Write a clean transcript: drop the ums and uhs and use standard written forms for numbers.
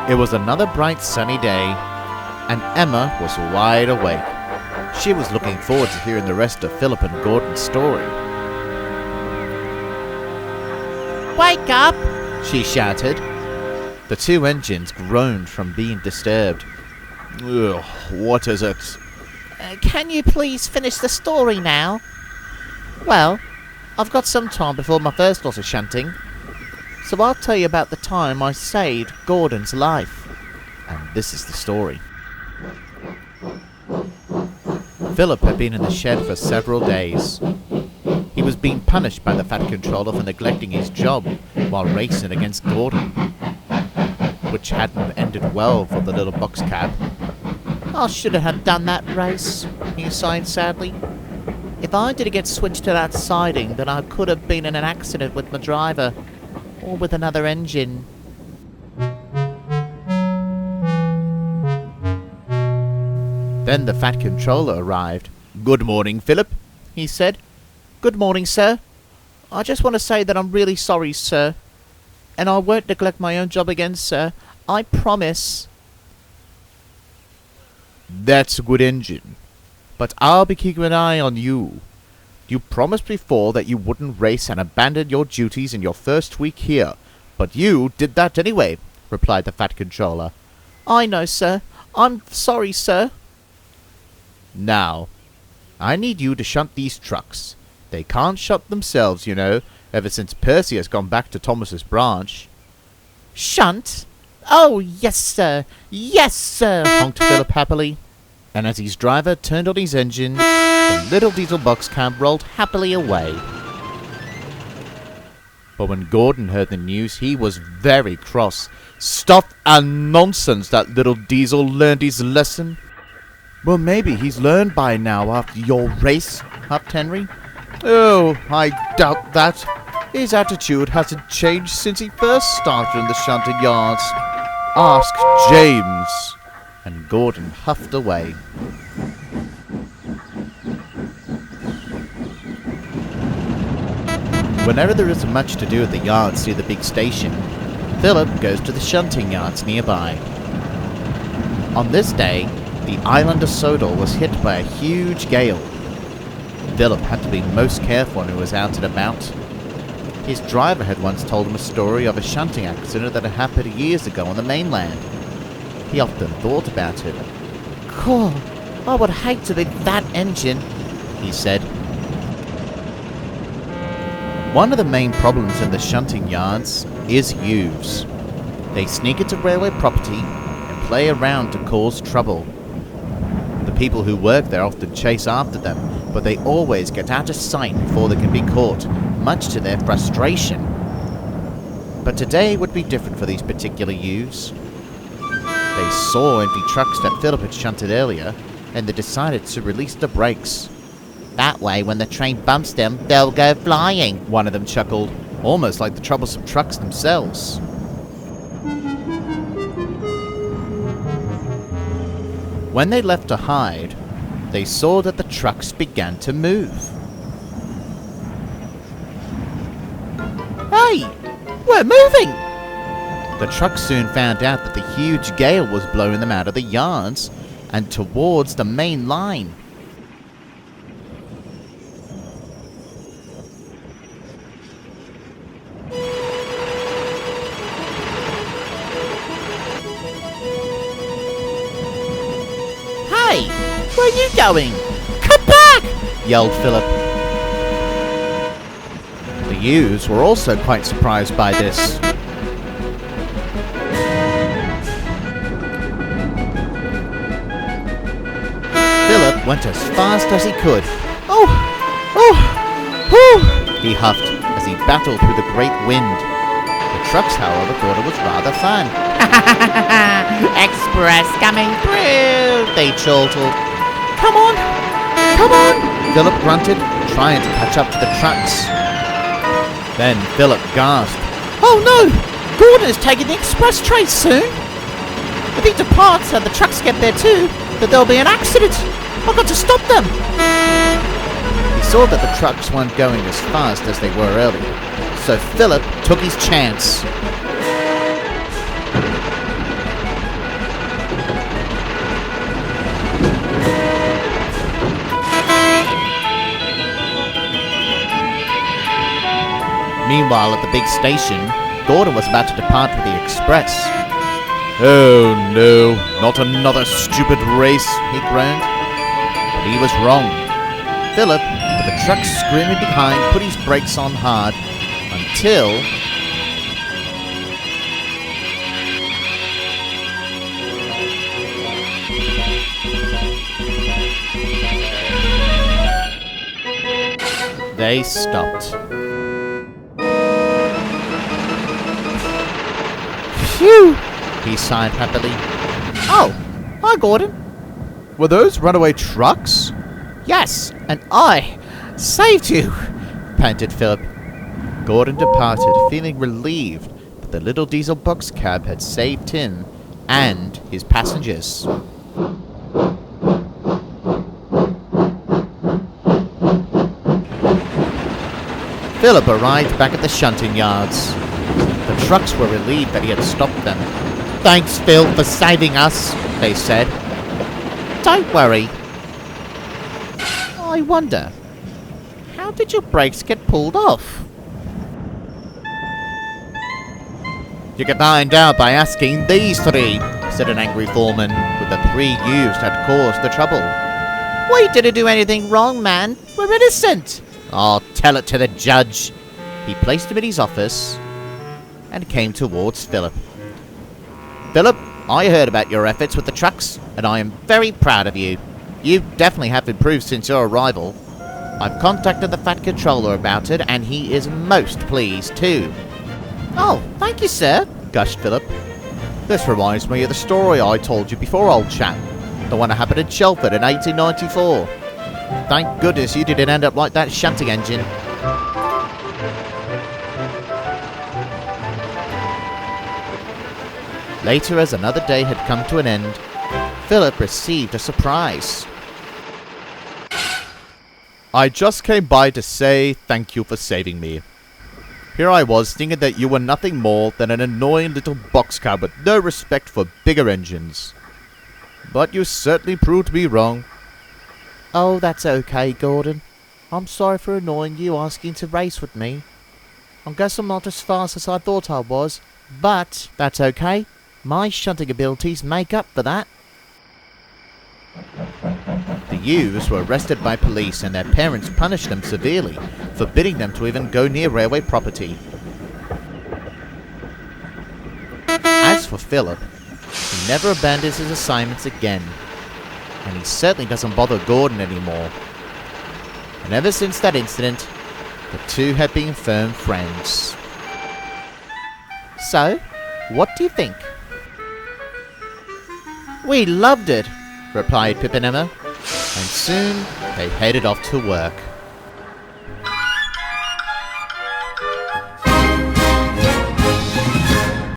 It was another bright sunny day, and Emma was wide awake. She was looking forward to hearing the rest of Philip and Gordon's story. Wake up! She shouted. The two engines groaned from being disturbed. Ugh, what is it? Can you please finish the story now? Well, I've got some time before my first lot of shunting, so I'll tell you about the time I saved Gordon's life. And this is the story. Philip had been in the shed for several days. He was being punished by the Fat Controller for neglecting his job while racing against Gordon, which hadn't ended well for the little box cab. I should have done that race, he sighed sadly. If I didn't get switched to that siding, then I could have been in an accident with my driver, or with another engine. Then the Fat Controller arrived. "Good morning, Philip," he said. Good morning, sir. I just want to say that I'm really sorry, sir. And I won't neglect my own job again, sir. I promise. That's a good engine. But I'll be keeping an eye on you. You promised before that you wouldn't race and abandon your duties in your first week here. But you did that anyway, replied the Fat Controller. I know, sir. I'm sorry, sir. Now, I need you to shunt these trucks. They can't shunt themselves, you know, ever since Percy has gone back to Thomas's branch. Shunt? Oh, yes, sir. Yes, sir, honked Philip happily. And as his driver turned on his engine, the little diesel box cab rolled happily away. But when Gordon heard the news, he was very cross. Stuff and nonsense, that little diesel learned his lesson. Well, maybe he's learned by now after your race, huffed Henry. Oh, I doubt that. His attitude hasn't changed since he first started in the shunting yards. Ask James. And Gordon huffed away. Whenever there isn't much to do at the yards near the big station, Philip goes to the shunting yards nearby. On this day, the island of Sodor was hit by a huge gale. Philip had to be most careful when he was out and about. His driver had once told him a story of a shunting accident that had happened years ago on the mainland. He often thought about it. Cool. I would hate to be that engine, he said. One of the main problems in the shunting yards is youths. They sneak into railway property and play around to cause trouble. The people who work there often chase after them, but they always get out of sight before they can be caught, much to their frustration. But today would be different for these particular youths. They saw empty trucks that Philip had shunted earlier, and they decided to release the brakes. That way, when the train bumps them, they'll go flying, one of them chuckled, almost like the troublesome trucks themselves. When they left to hide, they saw that the trucks began to move. Hey! We're moving! The trucks soon found out that the huge gale was blowing them out of the yards and towards the main line. Hey! Where are you going? Come back! Yelled Philip. The youths were also quite surprised by this. Philip went as fast as he could. Oh! He huffed as he battled through the great wind. The trucks, however, thought it was rather fun. Express coming through, they chortled. Come on! Come on! Philip grunted, trying to catch up to the trucks. Then Philip gasped. Oh no! Gordon is taking the express train soon! If he departs and the trucks get there too, then there'll be an accident! I've got to stop them! He saw that the trucks weren't going as fast as they were earlier, so Philip took his chance. Meanwhile, at the big station, Gordon was about to depart with the express. "Oh no, not another stupid race," he groaned. But he was wrong. Philip, with the truck screaming behind, put his brakes on hard until... they stopped. Phew! He sighed happily. Oh, hi, Gordon. Were those runaway trucks? Yes, and I saved you, panted Philip. Gordon departed, feeling relieved that the little diesel box cab had saved him and his passengers. Philip arrived back at the shunting yards. The trucks were relieved that he had stopped them. "Thanks, Phil, for saving us," they said. Don't worry. I wonder, how did your brakes get pulled off? "You can find out by asking these three," said an angry foreman, with the three youths had caused the trouble. We didn't do anything wrong, man. We're innocent. "I'll tell it to the judge." He placed him in his office and came towards Philip. "Philip, I heard about your efforts with the trucks, and I am very proud of you. You definitely have improved since your arrival. I've contacted the Fat Controller about it, and he is most pleased too." Oh, thank you, sir. gushed Philip. "This reminds me of the story I told you before, old chap. The one that happened in Chelford in 1894. Thank goodness you didn't end up like that shunting engine." Later, as another day had come to an end, Philip received a surprise. "I just came by to say thank you for saving me. Here I was thinking that you were nothing more than an annoying little box car with no respect for bigger engines. But you certainly proved me wrong." Oh, that's okay, Gordon. I'm sorry for annoying you asking to race with me. I guess I'm not as fast as I thought I was, but that's okay. My shunting abilities make up for that. The youths were arrested by police and their parents punished them severely, forbidding them to even go near railway property. As for Philip, he never abandons his assignments again, and he certainly doesn't bother Gordon anymore. And ever since that incident, the two have been firm friends. So, what do you think? "We loved it," replied Pip and Emma, and soon they headed off to work.